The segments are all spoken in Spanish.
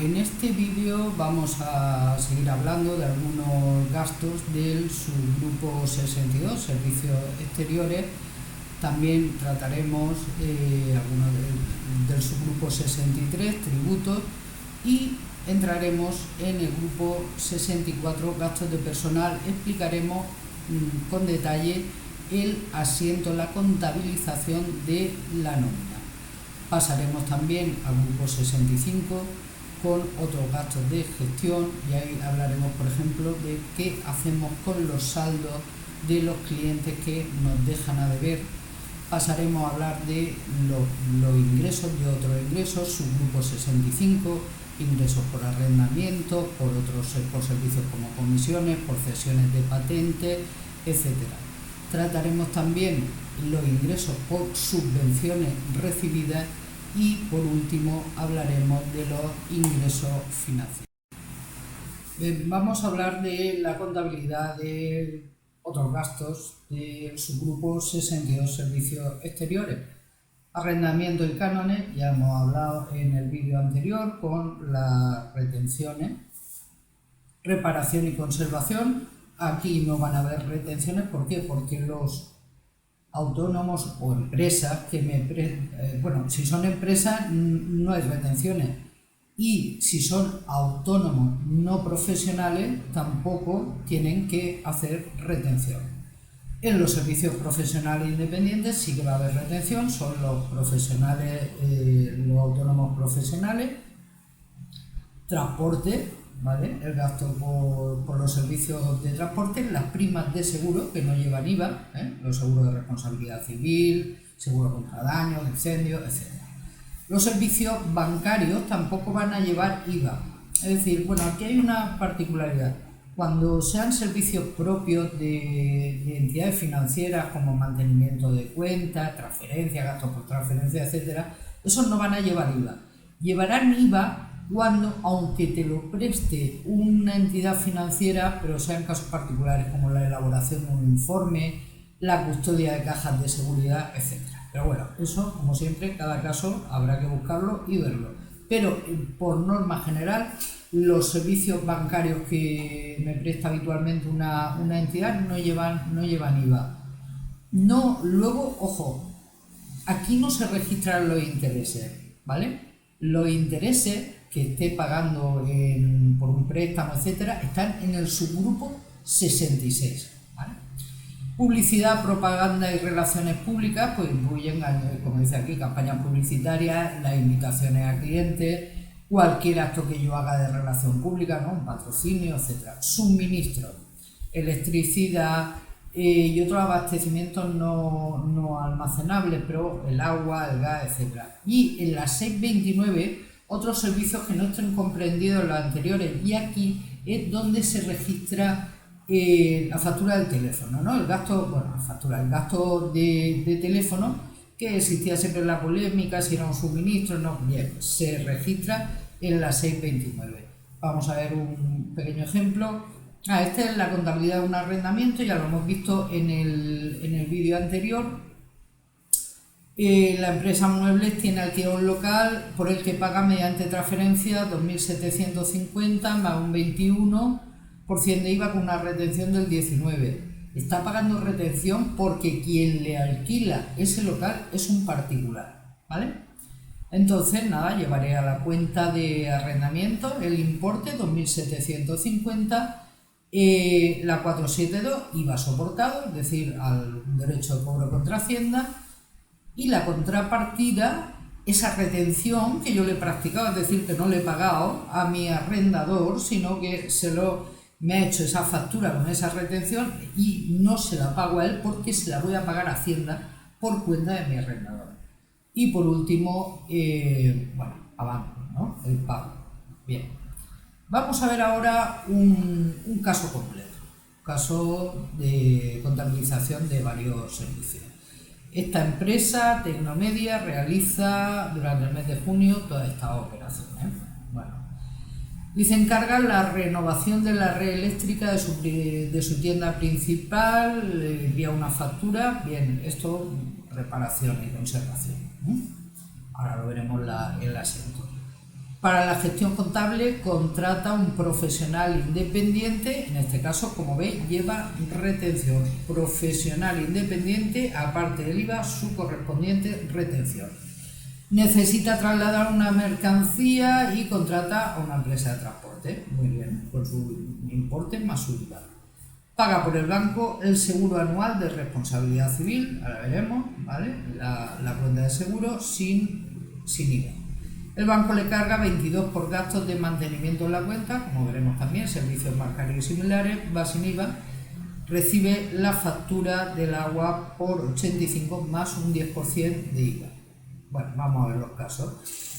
En este vídeo vamos a seguir hablando de algunos gastos del subgrupo 62, servicios exteriores. También trataremos algunos del subgrupo 63, tributos, y entraremos en el grupo 64, gastos de personal. Explicaremos con detalle el asiento, la contabilización de la nómina. Pasaremos también al grupo 65 con otros gastos de gestión, y ahí hablaremos, por ejemplo, de qué hacemos con los saldos de los clientes que nos dejan a deber. Pasaremos a hablar de los ingresos, de otros ingresos, subgrupo 65, ingresos por arrendamiento, por servicios como comisiones, por cesiones de patentes, etc. Trataremos también los ingresos por subvenciones recibidas y, por último, hablaremos de los ingresos financieros. Vamos a hablar de la contabilidad de otros gastos del subgrupo 62, servicios exteriores. Arrendamiento y cánones, ya hemos hablado en el vídeo anterior con las retenciones. Reparación y conservación, aquí no van a haber retenciones. ¿Por qué? Porque los autónomos o empresas si son empresas no hay retenciones, y si son autónomos no profesionales tampoco tienen que hacer retención. En los servicios profesionales independientes sí que va a haber retención, son los profesionales, los autónomos profesionales. Transporte, ¿vale? El gasto por los servicios de transporte, las primas de seguro que no llevan IVA, los seguros de responsabilidad civil, seguro contra daños, incendios, etc. Los servicios bancarios tampoco van a llevar IVA. Es decir, aquí hay una particularidad. Cuando sean servicios propios de entidades financieras como mantenimiento de cuentas, transferencias, gastos por transferencia, etc., esos no van a llevar IVA. Llevarán IVA cuando, aunque te lo preste una entidad financiera, pero sean casos particulares como la elaboración de un informe, la custodia de cajas de seguridad, etc. Pero eso, como siempre, cada caso habrá que buscarlo y verlo. Pero por norma general, los servicios bancarios que me presta habitualmente una entidad no llevan IVA. Luego, ojo, aquí no se registran los intereses, ¿vale? Los intereses que esté pagando por un préstamo, etcétera, están en el subgrupo 66, ¿vale? Publicidad, propaganda y relaciones públicas, pues incluyen, como dice aquí, campañas publicitarias, las invitaciones a clientes, cualquier acto que yo haga de relación pública, ¿no? Un patrocinio, etcétera. Suministro, electricidad y otros abastecimientos no almacenables, pero el agua, el gas, etcétera. Y en la 629, otros servicios que no estén comprendidos en los anteriores, y aquí es donde se registra la factura del teléfono, ¿no? El gasto de teléfono, que existía siempre la polémica si era un suministro, no, bien, se registra en la 629. Vamos a ver un pequeño ejemplo. Esta es la contabilidad de un arrendamiento, ya lo hemos visto en el vídeo anterior. La empresa Muebles tiene alquiler local por el que paga mediante transferencia 2.750 más un 21% de IVA con una retención del 19%. Está pagando retención porque quien le alquila ese local es un particular, ¿vale? Entonces, llevaré a la cuenta de arrendamiento el importe 2.750, la 472, IVA soportado, es decir, al derecho de cobro contra Hacienda, y la contrapartida, esa retención que yo le he practicado, es decir, que no le he pagado a mi arrendador, sino que me ha hecho esa factura con esa retención y no se la pago a él porque se la voy a pagar a Hacienda por cuenta de mi arrendador. Y por último, avance, ¿no? El pago. Bien. Vamos a ver ahora un caso completo, caso de contabilización de varios servicios. Esta empresa, Tecnomedia, realiza durante el mes de junio todas estas operaciones. Y se encarga la renovación de la red eléctrica de su tienda principal, envía una factura. Bien, esto, reparación y conservación. Ahora lo veremos en el asiento. Para la gestión contable contrata un profesional independiente, en este caso, como veis, lleva retención. Profesional independiente, aparte del IVA, su correspondiente retención. Necesita trasladar una mercancía y contrata a una empresa de transporte. Muy bien, con su importe más su IVA. Paga por el banco el seguro anual de responsabilidad civil, ahora veremos, ¿vale? La cuenta de seguro sin IVA. El banco le carga 22 por gastos de mantenimiento en la cuenta, como veremos también, servicios bancarios y similares, va sin IVA. Recibe la factura del agua por 85 más un 10% de IVA. Bueno, vamos a ver los casos.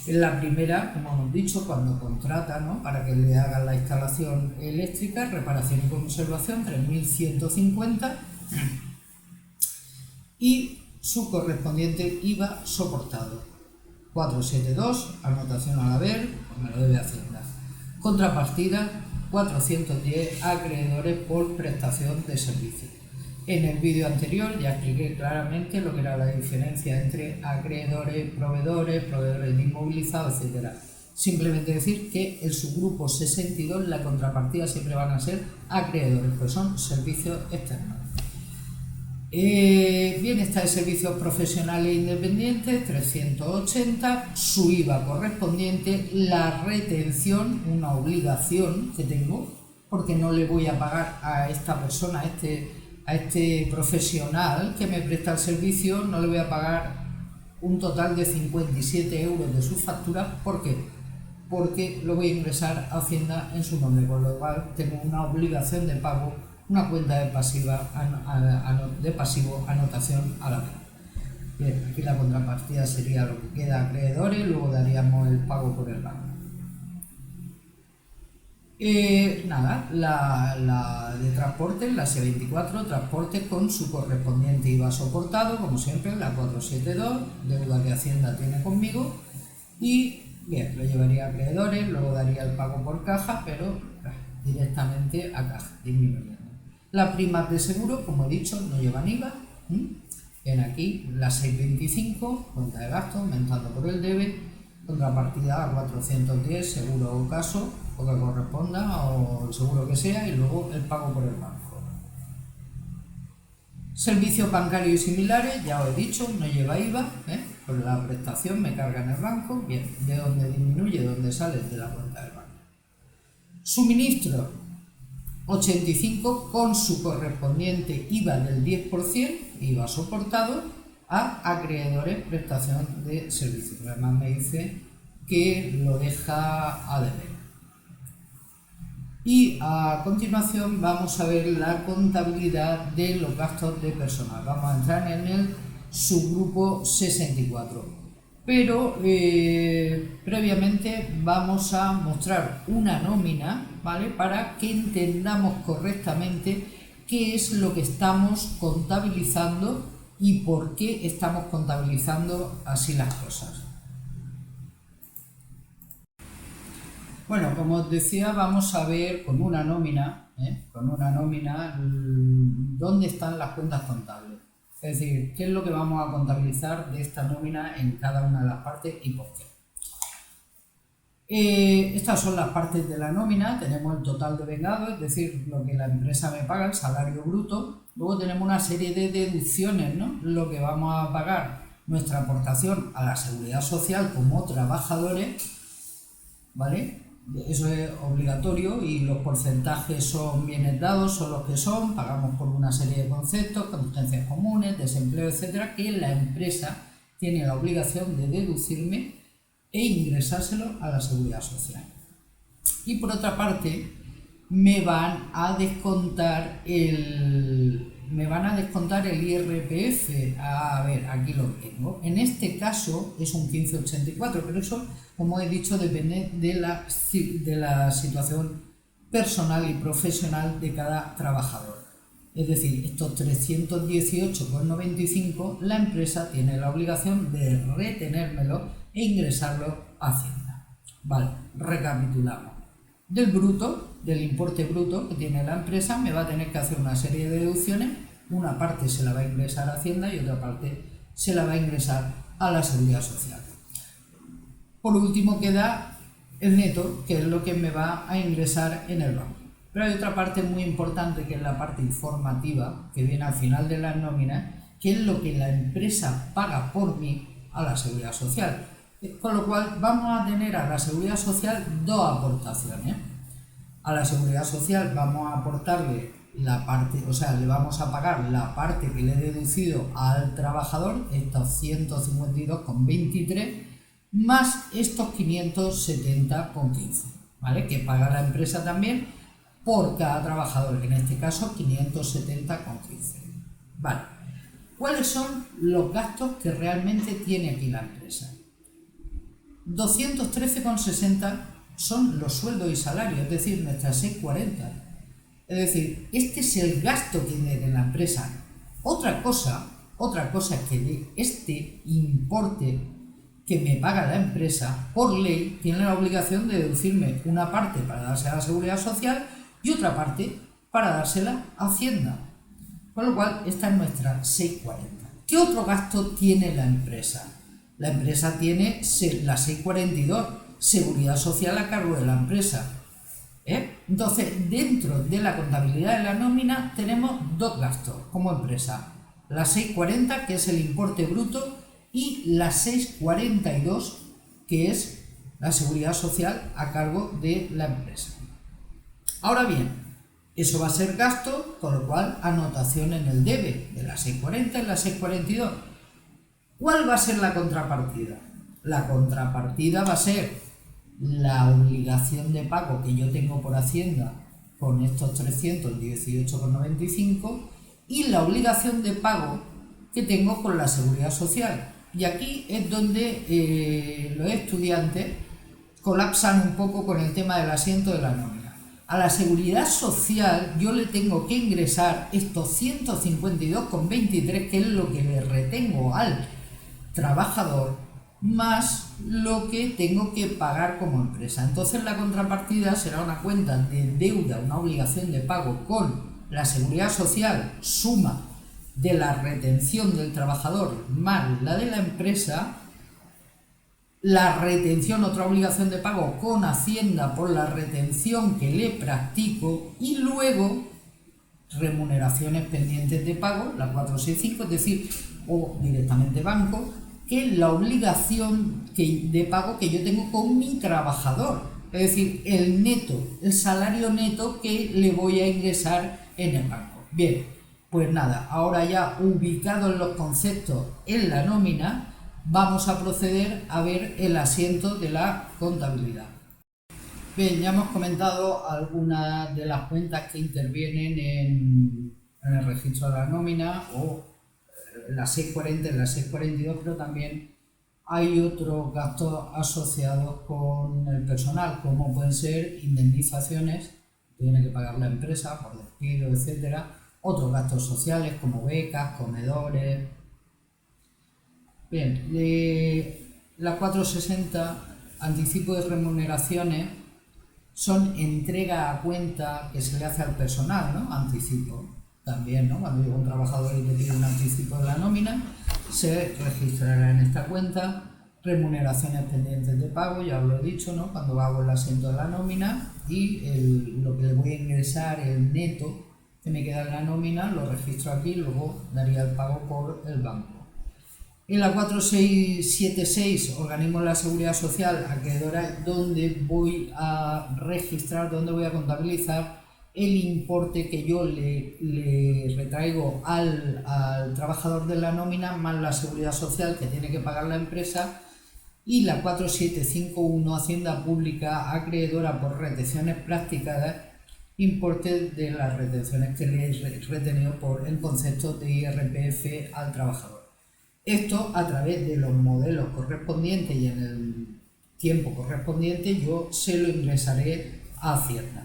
En la primera, como hemos dicho, cuando contrata, ¿no?, para que le hagan la instalación eléctrica, reparación y conservación, 3.150 y su correspondiente IVA soportado. 472, anotación al haber, pues me lo debe Hacienda. Contrapartida, 410 acreedores por prestación de servicio. En el vídeo anterior ya expliqué claramente lo que era la diferencia entre acreedores, proveedores de inmovilizados, etc. Simplemente decir que el subgrupo 62, la contrapartida siempre van a ser acreedores, pues son servicios externos. Bien, está el servicios profesionales independientes, 380, su IVA correspondiente, la retención, una obligación que tengo, porque no le voy a pagar a esta persona, a este profesional que me presta el servicio, no le voy a pagar un total de 57 euros de su factura. ¿Por qué? Porque lo voy a ingresar a Hacienda en su nombre, con lo cual tengo una obligación de pago, una cuenta de pasivo, anotación a la vez. Bien, aquí la contrapartida sería lo que queda a acreedores, luego daríamos el pago por el banco. La de transporte, la C24, transporte con su correspondiente IVA soportado, como siempre, la 472, deuda que Hacienda tiene conmigo, y bien, lo llevaría a acreedores, luego daría el pago por caja, pero directamente a caja, disminuyendo. Las primas de seguro, como he dicho, no llevan IVA. Ven aquí, la 625, cuenta de gastos, aumentando por el debe, contrapartida a 410, seguro o caso, o que corresponda, o el seguro que sea, y luego el pago por el banco. Servicios bancarios y similares, ya os he dicho, no lleva IVA, por la prestación me carga en el banco, bien, de donde disminuye, donde sale, de la cuenta del banco. Suministro, 85 con su correspondiente IVA del 10%, IVA soportado, a acreedores prestación de servicios. Además me dice que lo deja a deber. Y a continuación vamos a ver la contabilidad de los gastos de personal. Vamos a entrar en el subgrupo 64. Pero previamente vamos a mostrar una nómina, ¿vale?, para que entendamos correctamente qué es lo que estamos contabilizando y por qué estamos contabilizando así las cosas. Bueno, como os decía, vamos a ver con una nómina, dónde están las cuentas contables. Es decir, qué es lo que vamos a contabilizar de esta nómina en cada una de las partes y por qué. Estas son las partes de la nómina. Tenemos el total de vengado, es decir, lo que la empresa me paga, el salario bruto. Luego tenemos una serie de deducciones, ¿no?, lo que vamos a pagar, nuestra aportación a la seguridad social como trabajadores, ¿vale? Eso es obligatorio y los porcentajes son bienes dados, son los que son, pagamos por una serie de conceptos, contingencias comunes, desempleo, etcétera, que la empresa tiene la obligación de deducirme e ingresárselo a la seguridad social. Y por otra parte, me van a descontar el IRPF. A ver, aquí lo tengo. En este caso es un 1584, pero eso, como he dicho, depende de la situación personal y profesional de cada trabajador. Es decir, estos 318,95 la empresa tiene la obligación de retenérmelo e ingresarlo a Hacienda. Vale, recapitulamos. Del importe bruto que tiene la empresa, me va a tener que hacer una serie de deducciones. Una parte se la va a ingresar a Hacienda y otra parte se la va a ingresar a la Seguridad Social. Por último queda el neto, que es lo que me va a ingresar en el banco. Pero hay otra parte muy importante, que es la parte informativa, que viene al final de las nóminas, que es lo que la empresa paga por mí a la Seguridad Social. Con lo cual vamos a tener a la Seguridad Social dos aportaciones. A la Seguridad Social vamos a aportarle la parte, o sea, le vamos a pagar la parte que le he deducido al trabajador, estos 152,23, más estos 570,15, ¿vale? Que paga la empresa también por cada trabajador, en este caso 570,15. Vale. ¿Cuáles son los gastos que realmente tiene aquí la empresa? 213,60 son los sueldos y salarios, es decir, nuestras 640. Es decir, este es el gasto que tiene la empresa. Otra cosa es que de este importe que me paga la empresa, por ley, tiene la obligación de deducirme una parte para dársela a la Seguridad Social y otra parte para dársela a Hacienda. Con lo cual, esta es nuestra 640. ¿Qué otro gasto tiene la empresa? La empresa tiene la 642, Seguridad Social a cargo de la empresa. Entonces, dentro de la contabilidad de la nómina tenemos dos gastos como empresa. La 640, que es el importe bruto, y la 642, que es la Seguridad Social a cargo de la empresa. Ahora bien, eso va a ser gasto, con lo cual anotación en el debe de la 640 y la 642. ¿Cuál va a ser la contrapartida? La contrapartida va a ser la obligación de pago que yo tengo por Hacienda con estos 318,95 y la obligación de pago que tengo con la Seguridad Social. Y aquí es donde los estudiantes colapsan un poco con el tema del asiento de la nómina. A la Seguridad Social yo le tengo que ingresar estos 152,23, que es lo que le retengo al trabajador, más lo que tengo que pagar como empresa. Entonces la contrapartida será una cuenta de deuda, una obligación de pago con la Seguridad Social, suma de la retención del trabajador más la de la empresa, la retención, otra obligación de pago con Hacienda por la retención que le practico, y luego remuneraciones pendientes de pago, la 465, es decir, o directamente banco, que es la obligación de pago que yo tengo con mi trabajador, es decir, el neto, el salario neto que le voy a ingresar en el banco. Bien, pues nada, ahora ya ubicados los conceptos en la nómina, vamos a proceder a ver el asiento de la contabilidad. Bien, ya hemos comentado algunas de las cuentas que intervienen en el registro de la nómina, o la 640 y la 642, pero también hay otros gastos asociados con el personal, como pueden ser indemnizaciones que tiene que pagar la empresa por despido, etcétera, otros gastos sociales como becas, comedores. Bien, la 460, anticipo de remuneraciones, son entrega a cuenta que se le hace al personal, ¿no? Anticipo. También, ¿no? Cuando llega un trabajador y le pide un anticipo de la nómina, se registrará en esta cuenta. Remuneraciones pendientes de pago, ya os lo he dicho, ¿no? Cuando hago el asiento de la nómina, y lo que le voy a ingresar, el neto que me queda en la nómina, lo registro aquí y luego daría el pago por el banco. En la 4676, organismo de la Seguridad Social, acreedora, donde voy a registrar, donde voy a contabilizar el importe que yo le retraigo al trabajador de la nómina, más la Seguridad Social que tiene que pagar la empresa. Y la 4751, Hacienda Pública, acreedora por retenciones practicadas, importe de las retenciones que le he retenido por el concepto de IRPF al trabajador. Esto, a través de los modelos correspondientes y en el tiempo correspondiente, yo se lo ingresaré a Hacienda.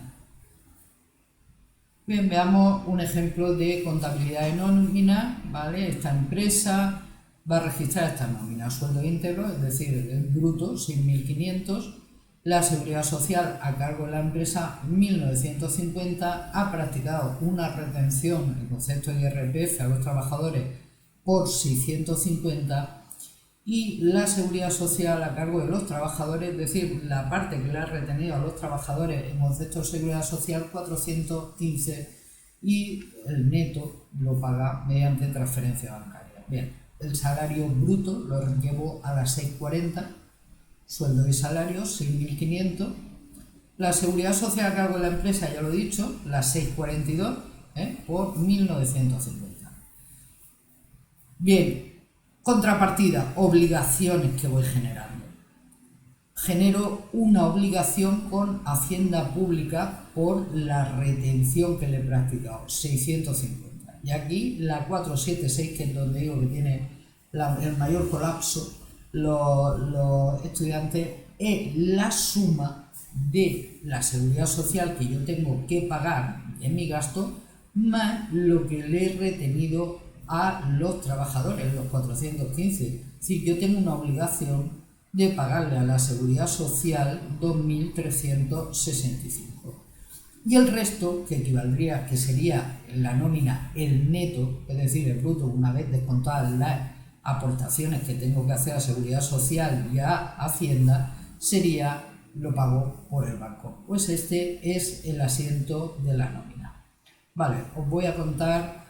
Bien, veamos un ejemplo de contabilidad de nómina, ¿vale? Esta empresa va a registrar esta nómina, sueldo íntegro, es decir, el bruto, 6.500, la Seguridad Social a cargo de la empresa, 1.950, ha practicado una retención, el concepto de IRPF, a los trabajadores por 650, y la seguridad social a cargo de los trabajadores, es decir, la parte que le ha retenido a los trabajadores en concepto de seguridad social 415 y el neto lo paga mediante transferencia bancaria. Bien, el salario bruto lo llevo a las 6,40, sueldo y salario 6.500. La seguridad social a cargo de la empresa, ya lo he dicho, las 6,42 por 1.950. Bien, contrapartida, obligaciones que voy generando. Genero una obligación con Hacienda Pública por la retención que le he practicado, 650. Y aquí la 476, que es donde digo que tiene el mayor colapso los estudiantes, es la suma de la seguridad social que yo tengo que pagar en mi gasto más lo que le he retenido a los trabajadores, los 415. Es decir, yo tengo una obligación de pagarle a la seguridad social 2.365. Y el resto, que equivaldría, que sería la nómina, el neto, es decir, el bruto, una vez descontadas las aportaciones que tengo que hacer a seguridad social y a Hacienda, sería, lo pago por el banco. Pues este es el asiento de la nómina. Vale, os voy a contar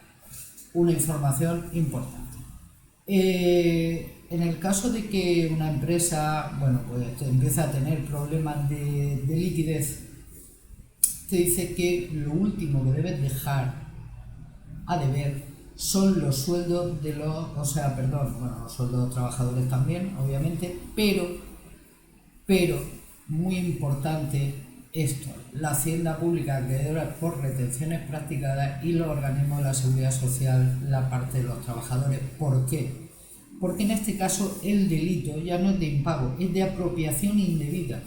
una información importante. En el caso de que una empresa, pues empieza a tener problemas de liquidez, te dice que lo último que debes dejar a deber son los sueldos de los sueldos de los trabajadores también, obviamente, pero muy importante esto, la Hacienda Pública acreedora por retenciones practicadas y los organismos de la Seguridad Social, la parte de los trabajadores. ¿Por qué? Porque en este caso el delito ya no es de impago, es de apropiación indebida.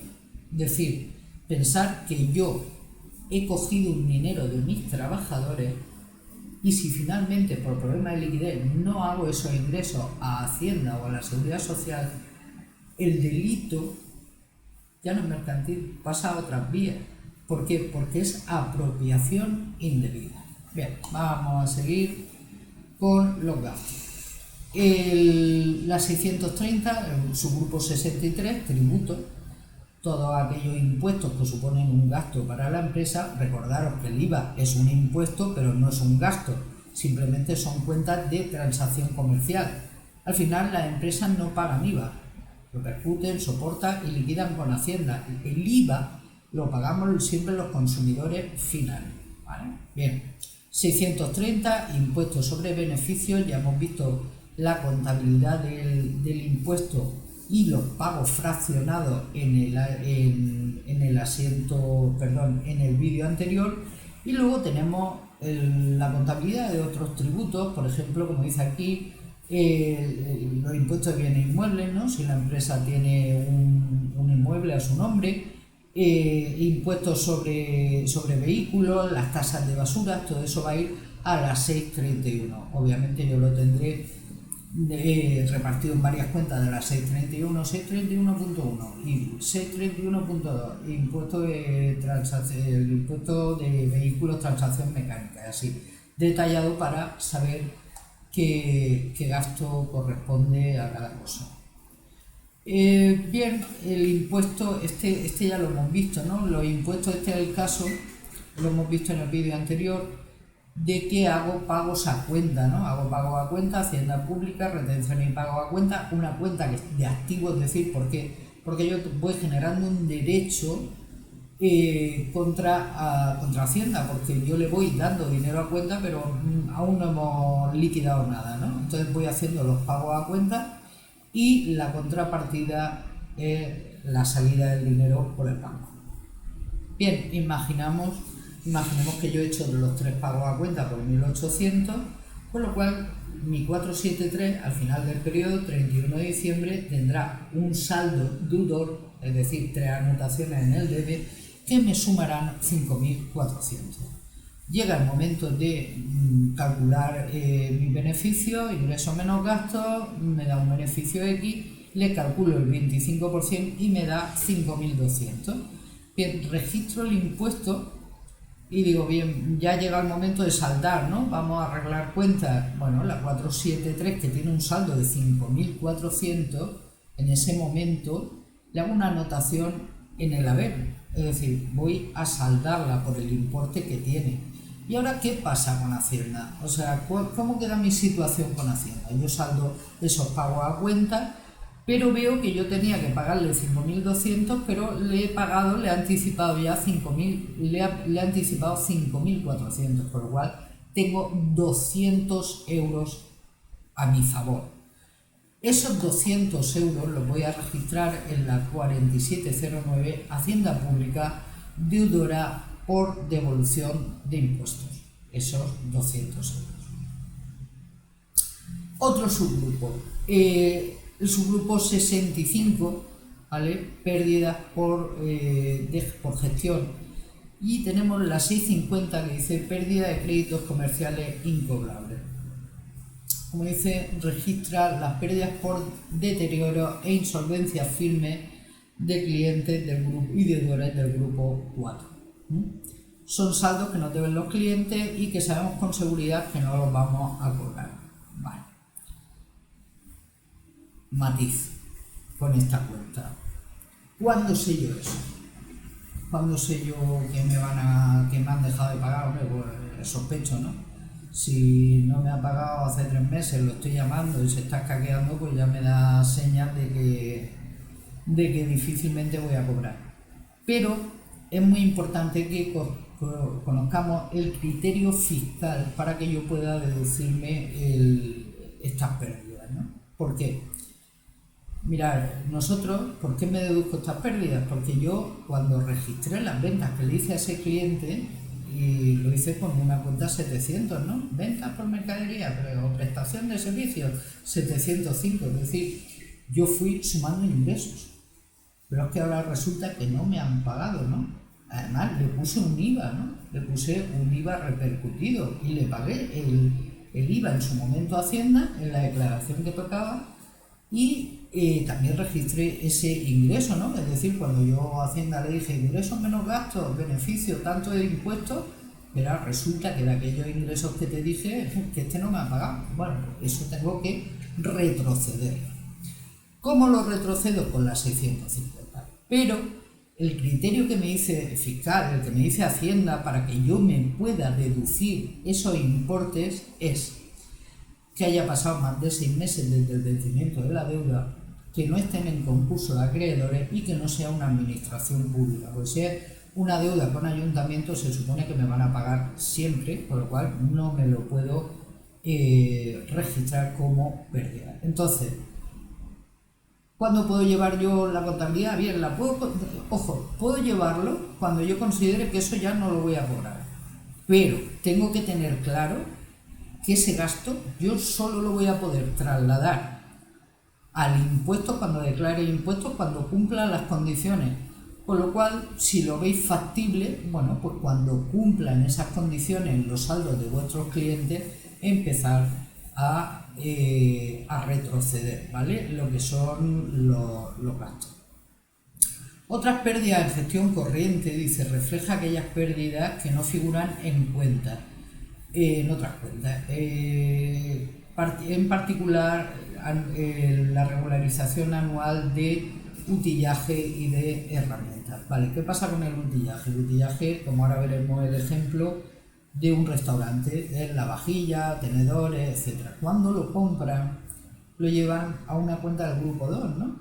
Es decir, pensar que yo he cogido un dinero de mis trabajadores y si finalmente por problema de liquidez no hago esos ingresos a Hacienda o a la Seguridad Social, el delito ya no es mercantil, pasa a otras vías. ¿Por qué? Porque es apropiación indebida. Bien, vamos a seguir con los gastos. La 630, el subgrupo 63, tributos, todos aquellos impuestos que suponen un gasto para la empresa. Recordaros que el IVA es un impuesto, pero no es un gasto, simplemente son cuentas de transacción comercial. Al final las empresas no pagan IVA, repercuten, soportan y liquidan con Hacienda. El IVA lo pagamos siempre los consumidores finales, ¿vale? Bien, 630, impuestos sobre beneficios. Ya hemos visto la contabilidad del impuesto y los pagos fraccionados en el vídeo anterior. Y luego tenemos la contabilidad de otros tributos, por ejemplo, como dice aquí, los impuestos de bienes inmuebles, ¿no? Si la empresa tiene un inmueble a su nombre, impuestos sobre vehículos, las tasas de basura, todo eso va a ir a las 631. Obviamente yo lo tendré repartido en varias cuentas de las 631, 631.1 y 631.2, el impuesto de vehículos, transacción mecánica, así detallado para saber qué gasto corresponde a cada cosa. Bien, el impuesto, este ya lo hemos visto, ¿no? Los impuestos, este es el caso, lo hemos visto en el vídeo anterior, de que hago pagos a cuenta, ¿no? Hago pagos a cuenta, Hacienda Pública, retención y pago a cuenta, una cuenta que es de activo, es decir, porque yo voy generando un derecho contra Hacienda, porque yo le voy dando dinero a cuenta, pero aún no hemos liquidado nada, ¿no? Entonces voy haciendo los pagos a cuenta y la contrapartida es la salida del dinero por el banco. Bien, imaginemos que yo he hecho los 3 pagos a cuenta por 1.800, con lo cual mi 473 al final del periodo, 31 de diciembre, tendrá un saldo deudor, es decir, 3 anotaciones en el debe, que me sumarán 5.400. Llega el momento de calcular mi beneficio, ingresos menos gastos, me da un beneficio X, le calculo el 25% y me da 5.200. Bien, registro el impuesto Y digo, bien, ya llega el momento de saldar, ¿no? Vamos a arreglar cuentas. Bueno, la 473, que tiene un saldo de 5.400, en ese momento le hago una anotación en el haber. Es decir, voy a saldarla por el importe que tiene. ¿Y ahora qué pasa con Hacienda? O sea, ¿cómo queda mi situación con Hacienda? Yo saldo esos pagos a cuenta, pero veo que yo tenía que pagarle 5.200, pero le he anticipado ya 5.000, le he anticipado 5.400, por lo cual tengo 200 euros a mi favor. Esos 200 euros los voy a registrar en la 4709 Hacienda Pública, deudora por devolución de impuestos. Esos 200 euros. Otro subgrupo. El subgrupo 65, ¿vale? Pérdidas por gestión. Y tenemos la 650 que dice pérdida de créditos comerciales incobrables. Como dice, registra las pérdidas por deterioro e insolvencia firme de clientes del grupo y deudores del grupo 4. Son saldos que nos deben los clientes y que sabemos con seguridad que no los vamos a cobrar. Vale. Matiz con esta cuenta. ¿Cuándo sé yo eso? ¿Cuándo sé yo que me han dejado de pagar? Hombre, pues sospecho, ¿no? Si no me ha pagado hace 3 meses, lo estoy llamando y se está escaqueando, pues ya me da señal de que difícilmente voy a cobrar. Pero es muy importante que conozcamos el criterio fiscal para que yo pueda deducirme estas pérdidas, ¿no? ¿Por qué? Mirad, nosotros, ¿por qué me deduzco estas pérdidas? Porque yo, cuando registré las ventas que le hice a ese cliente, y lo hice con una cuenta 700, ¿no? Ventas por mercadería o prestación de servicios 705, es decir, yo fui sumando ingresos. Pero es que ahora resulta que no me han pagado, ¿no? Además, le puse un IVA, ¿no? Le puse un IVA repercutido y le pagué el IVA en su momento a Hacienda, en la declaración que tocaba, y también registré ese ingreso, ¿no? Es decir, cuando yo a Hacienda le dije ingresos menos gastos, beneficio tanto de impuestos, pero resulta que de aquellos ingresos que te dije, que este no me ha pagado. Bueno, eso tengo que retroceder. ¿Cómo lo retrocedo? Con la 650. Pero el criterio que me dice fiscal, el que me dice Hacienda para que yo me pueda deducir esos importes es que haya pasado más de 6 meses desde el vencimiento de la deuda, que no estén en concurso de acreedores y que no sea una administración pública. Pues si es una deuda con ayuntamiento, se supone que me van a pagar siempre, por lo cual no me lo puedo registrar como pérdida. Entonces, ¿cuándo puedo llevar yo la contabilidad? Bien, puedo llevarlo cuando yo considere que eso ya no lo voy a cobrar. Pero tengo que tener claro que ese gasto yo solo lo voy a poder trasladar al impuesto cuando declare impuestos, cuando cumpla las condiciones. Con lo cual, si lo veis factible, bueno, pues cuando cumplan esas condiciones los saldos de vuestros clientes, empezar a retroceder, ¿vale? Lo que son los gastos. Otras pérdidas en gestión corriente, dice, refleja aquellas pérdidas que no figuran en cuentas, en otras cuentas. En particular, la regularización anual de utillaje y de herramientas. Vale, ¿qué pasa con el utillaje? El utillaje, como ahora veremos el ejemplo de un restaurante, es la vajilla, tenedores, etc. Cuando lo compran, lo llevan a una cuenta del grupo 2, ¿no?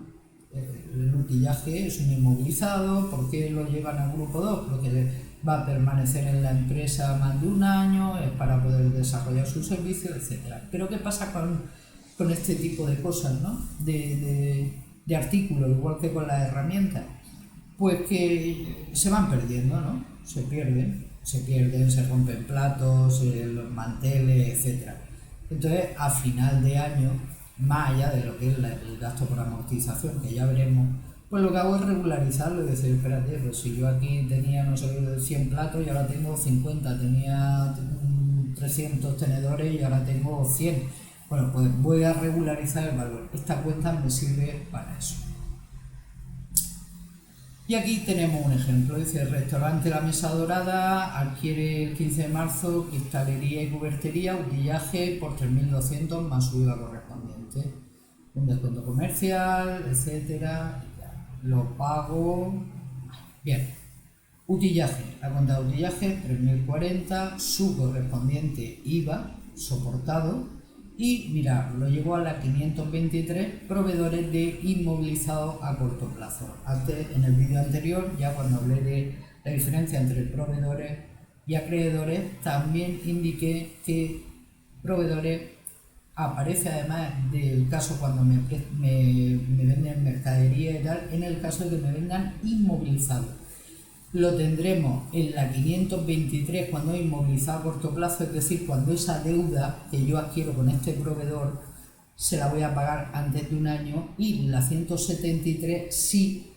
El utillaje es un inmovilizado. ¿Por qué lo llevan al grupo 2? Porque va a permanecer en la empresa más de un año, es para poder desarrollar su servicio, etc. Pero ¿qué pasa con este tipo de cosas, ¿no? de artículos, igual que con las herramientas? Pues que se van perdiendo, ¿no? Se pierden, se rompen platos, los manteles, etc. Entonces, a final de año, más allá de lo que es el gasto por amortización, que ya veremos, pues lo que hago es regularizarlo y decir, espérate, pues si yo aquí tenía, no sé, 100 platos y ahora tengo 50, tenía 300 tenedores y ahora tengo 100. Bueno, pues voy a regularizar el valor. Esta cuenta me sirve para eso. Y aquí tenemos un ejemplo, dice el restaurante La Mesa Dorada adquiere el 15 de marzo cristalería y cubertería, utillaje por 3.200 más su IVA correspondiente. Un descuento comercial, etcétera. Lo pago. Bien. Utillaje. La cuenta de utillaje 3.040, su correspondiente IVA soportado. Y mirad, lo llevo a la 523 proveedores de inmovilizados a corto plazo. Antes, en el vídeo anterior, ya cuando hablé de la diferencia entre proveedores y acreedores, también indiqué que proveedores aparece además del caso cuando me venden mercadería y tal, en el caso de que me vendan inmovilizados. Lo tendremos en la 523 cuando es inmovilizado a corto plazo, es decir, cuando esa deuda que yo adquiero con este proveedor se la voy a pagar antes de un año, y la 173 sí,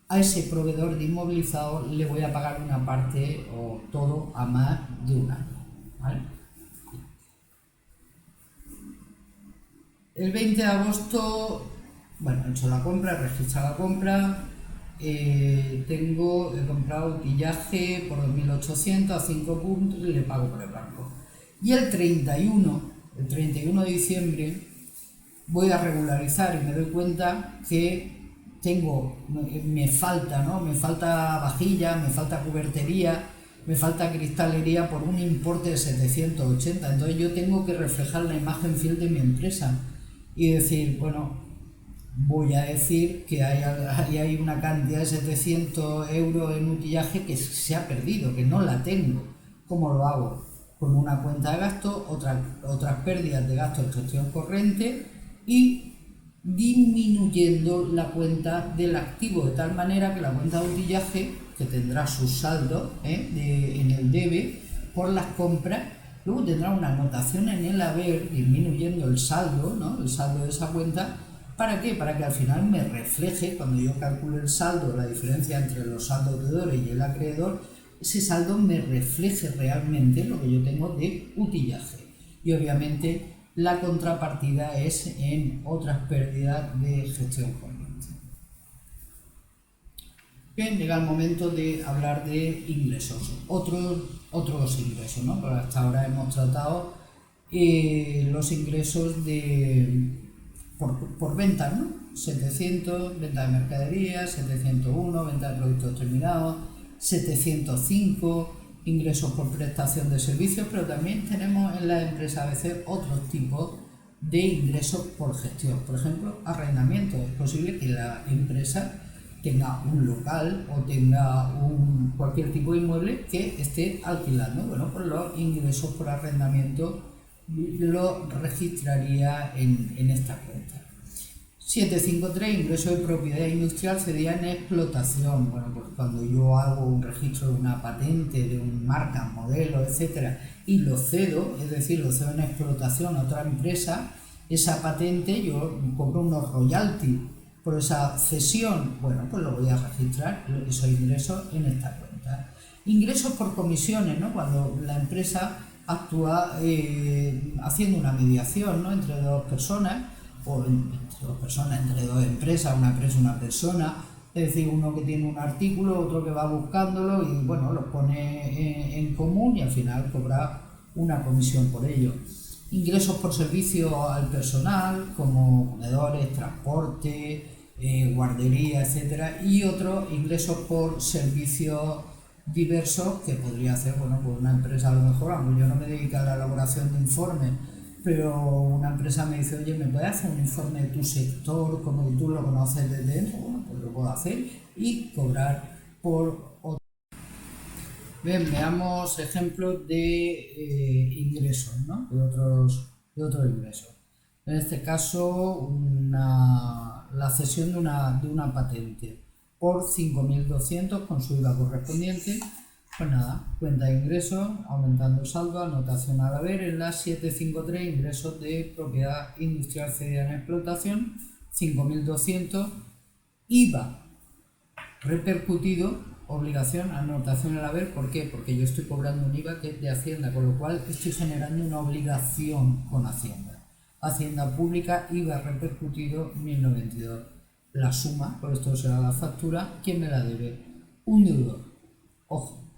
a ese proveedor de inmovilizado le voy a pagar una parte o todo a más de un año, ¿vale? El 20 de agosto, bueno, he hecho la compra, he registrado la compra, he comprado utillaje por 2.800 a 5 puntos y le pago por el banco. Y el 31 de diciembre voy a regularizar y me doy cuenta que me falta, ¿no? Me falta vajilla, me falta cubertería, me falta cristalería por un importe de 780. Entonces yo tengo que reflejar la imagen fiel de mi empresa y decir, bueno, voy a decir que hay una cantidad de 700 euros en utillaje que se ha perdido, que no la tengo. ¿Cómo lo hago? Con una cuenta de gasto, otras pérdidas de gasto de gestión corriente y disminuyendo la cuenta del activo, de tal manera que la cuenta de utillaje, que tendrá su saldo en el debe por las compras, luego tendrá una anotación en el haber disminuyendo el saldo, ¿no? El saldo de esa cuenta. ¿Para qué? Para que al final me refleje, cuando yo calcule el saldo, la diferencia entre los saldos deudores y el acreedor, ese saldo me refleje realmente lo que yo tengo de utillaje. Y obviamente la contrapartida es en otras pérdidas de gestión corriente. Bien, llega el momento de hablar de ingresos, otros ingresos, ¿no? Pero hasta ahora hemos tratado los ingresos por ventas, ¿no? 700, venta de mercadería, 701, venta de productos terminados, 705, ingresos por prestación de servicios, pero también tenemos en la empresa a veces otros tipos de ingresos por gestión. Por ejemplo, arrendamiento. Es posible que la empresa tenga un local o tenga cualquier tipo de inmueble que esté alquilando. Bueno, pues los ingresos por arrendamiento lo registraría en esta cuenta. 753, ingreso de propiedad industrial cedida en explotación. Bueno, pues cuando yo hago un registro de una patente, de un marca, modelo, etcétera, y lo cedo, es decir, lo cedo en explotación a otra empresa, esa patente yo cobro unos royalties por esa cesión. Bueno, pues lo voy a registrar, esos ingresos, en esta cuenta. Ingresos por comisiones, ¿no? Cuando la empresa actúa haciendo una mediación, ¿no? Entre dos personas, o entre dos empresas, una empresa, una persona, es decir, uno que tiene un artículo, otro que va buscándolo y bueno, los pone en común y al final cobra una comisión por ello. Ingresos por servicio al personal, como comedores, transporte, guardería, etcétera, y otros ingresos por servicios diversos que podría hacer, bueno, pues una empresa a lo mejor, aunque yo no me dedico a la elaboración de informes, pero una empresa me dice, oye, ¿me puedes hacer un informe de tu sector como tú lo conoces desde dentro? Bueno, pues lo puedo hacer y cobrar por otro. Bien, veamos ejemplos de ingresos, ¿no? De otros ingresos. En este caso, la cesión de una patente por 5.200 con su IVA correspondiente. Pues nada, cuenta de ingresos, aumentando saldo, anotación al haber en la 753, ingresos de propiedad industrial cedida en explotación, 5.200, IVA repercutido, obligación, anotación al haber. ¿Por qué? Porque yo estoy cobrando un IVA que es de Hacienda, con lo cual estoy generando una obligación con Hacienda. Hacienda Pública, IVA repercutido, 1.092. la suma, por esto será la factura, ¿quién me la debe? Un deudor. Ojo,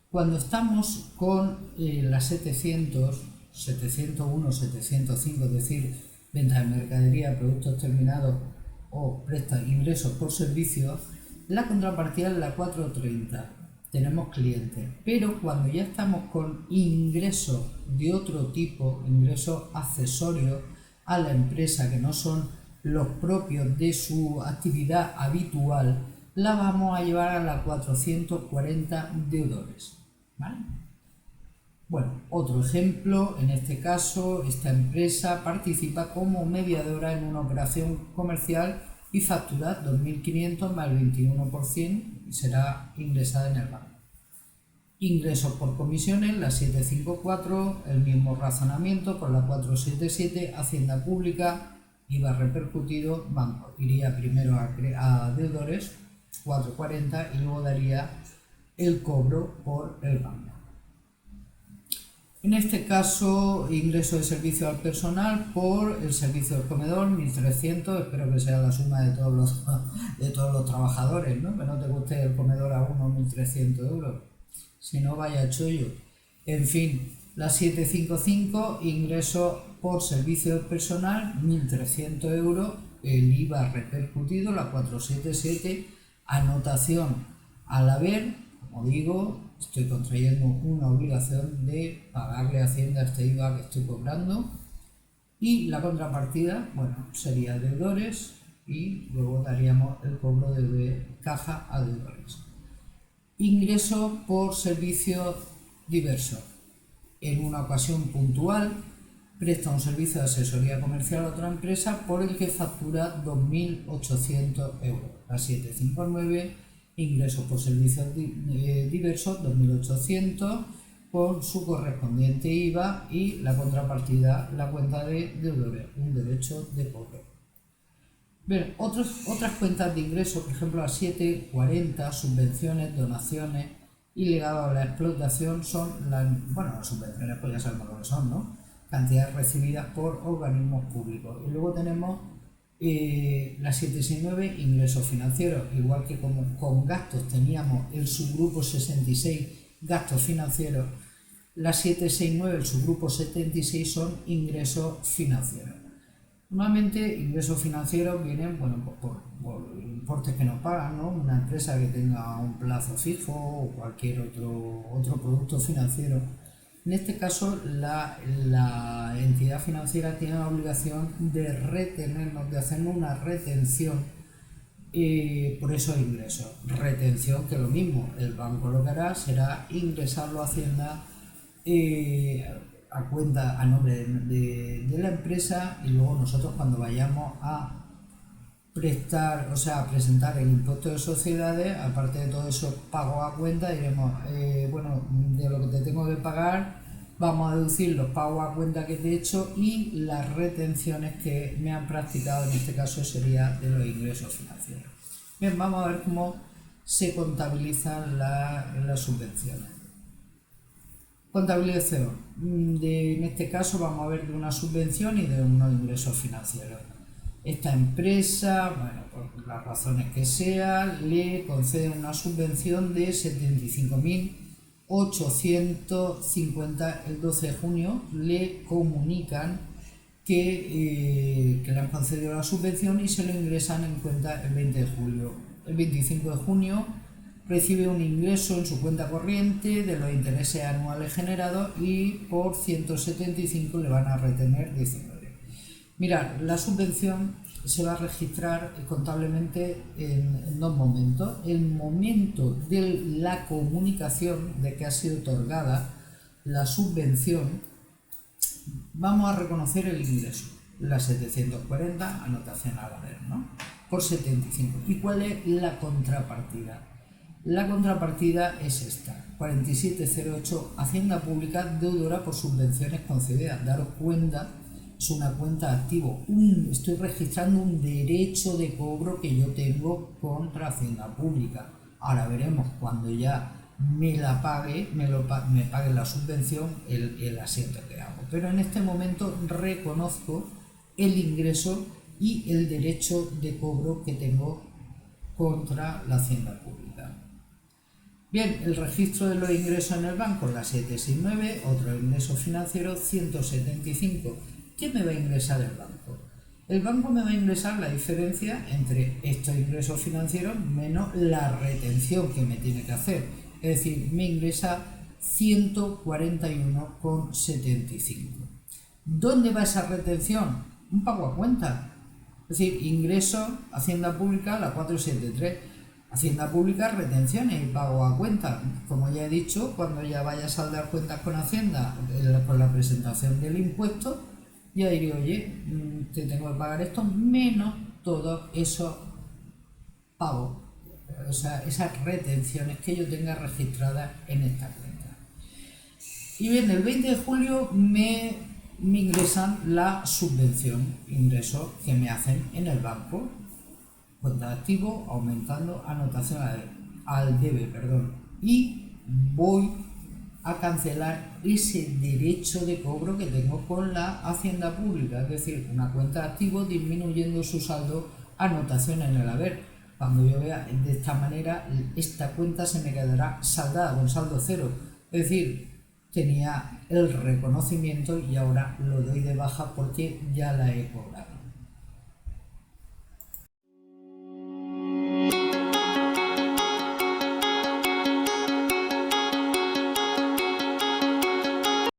cuando estamos con las 700, 701, 705, es decir, venta de mercadería, productos terminados o presta ingresos por servicios, la contrapartida es la 430. Tenemos clientes, pero cuando ya estamos con ingresos de otro tipo, ingresos accesorios a la empresa que no son los propios de su actividad habitual, la vamos a llevar a la 440 deudores, ¿vale? Bueno, otro ejemplo, en este caso, esta empresa participa como mediadora en una operación comercial y factura 2.500 más el 21% y será ingresada en el banco. Ingresos por comisiones, la 754, el mismo razonamiento con la 477, Hacienda Pública, IVA repercutido, banco. Iría primero a deudores, 440, y luego daría el cobro por el banco. En este caso, ingreso de servicio al personal por el servicio del comedor, 1.300, espero que sea la suma de todos los trabajadores, ¿no? Que no te guste el comedor a uno, 1.300 euros, si no vaya chollo. En fin, la 755, ingreso por servicio del personal, 1.300 euros, el IVA repercutido, la 477, anotación al haber, como digo, estoy contrayendo una obligación de pagarle a Hacienda este IVA que estoy cobrando, y la contrapartida, bueno, sería deudores y luego daríamos el cobro de caja a deudores. Ingreso por servicio diverso. En una ocasión puntual presta un servicio de asesoría comercial a otra empresa por el que factura 2.800 euros. La 759, ingresos por servicios diversos, 2.800 con su correspondiente IVA y la contrapartida, la cuenta de deudores, un derecho de cobro. Bien, otras cuentas de ingresos, por ejemplo la 740, subvenciones, donaciones y legado a la explotación, son las subvenciones, pues ya sabemos lo que son, ¿no? Cantidades recibidas por organismos públicos. Y luego tenemos la 769, ingresos financieros, igual que como con gastos teníamos el subgrupo 66, gastos financieros, la 769, el subgrupo 76 son ingresos financieros. Normalmente ingresos financieros vienen por importes que nos pagan, ¿no? Una empresa que tenga un plazo fijo o cualquier otro producto financiero. En este caso, la entidad financiera tiene la obligación de retenernos, de hacernos una retención por esos ingresos. Retención que lo mismo, el banco lo que hará será ingresarlo a Hacienda a cuenta a nombre de la empresa, y luego nosotros cuando vayamos a presentar el impuesto de sociedades, aparte de todo eso pago a cuenta, diremos, de lo que te tengo que pagar, vamos a deducir los pagos a cuenta que te he hecho y las retenciones que me han practicado, en este caso sería de los ingresos financieros. Bien, vamos a ver cómo se contabilizan las subvenciones. Contabilización. En este caso vamos a ver de una subvención y de unos ingresos financieros. Esta empresa, por las razones que sean, le concede una subvención de 75.850. El 12 de junio le comunican que le han concedido la subvención y se lo ingresan en cuenta el 20 de julio. El 25 de junio recibe un ingreso en su cuenta corriente de los intereses anuales generados y por 175 le van a retener 19. Mirad, la subvención se va a registrar contablemente en dos momentos. El momento de la comunicación de que ha sido otorgada la subvención, vamos a reconocer el ingreso, la 740, anotación al haber, ¿no? Por 75. ¿Y cuál es la contrapartida? La contrapartida es esta, 4708, Hacienda Pública, deudora por subvenciones concedidas. Daros cuenta, es una cuenta activo, estoy registrando un derecho de cobro que yo tengo contra Hacienda Pública. Ahora veremos cuando ya me la pague, me pague la subvención, el asiento que hago. Pero en este momento reconozco el ingreso y el derecho de cobro que tengo contra la hacienda pública. Bien, el registro de los ingresos en el banco, la 769, otro ingreso financiero, 175. ¿Qué me va a ingresar el banco? El banco me va a ingresar la diferencia entre estos ingresos financieros menos la retención que me tiene que hacer. Es decir, me ingresa 141,75. ¿Dónde va esa retención? Un pago a cuenta. Es decir, ingresos, Hacienda Pública, la 473. Hacienda Pública, retenciones y pago a cuenta. Como ya he dicho, cuando ya vaya a saldar cuentas con Hacienda, con la presentación del impuesto, ya diré, oye, te tengo que pagar esto menos todos esos pagos, o sea, esas retenciones que yo tenga registradas en esta cuenta. Y bien, el 20 de julio me ingresan la subvención, ingresos que me hacen en el banco, cuenta de activos, aumentando, anotación al debe, y voy a cancelar ese derecho de cobro que tengo con la Hacienda Pública, es decir, una cuenta de activos disminuyendo su saldo, anotación en el haber. Cuando yo vea de esta manera, esta cuenta se me quedará saldada con saldo cero, es decir, tenía el reconocimiento y ahora lo doy de baja porque ya la he cobrado.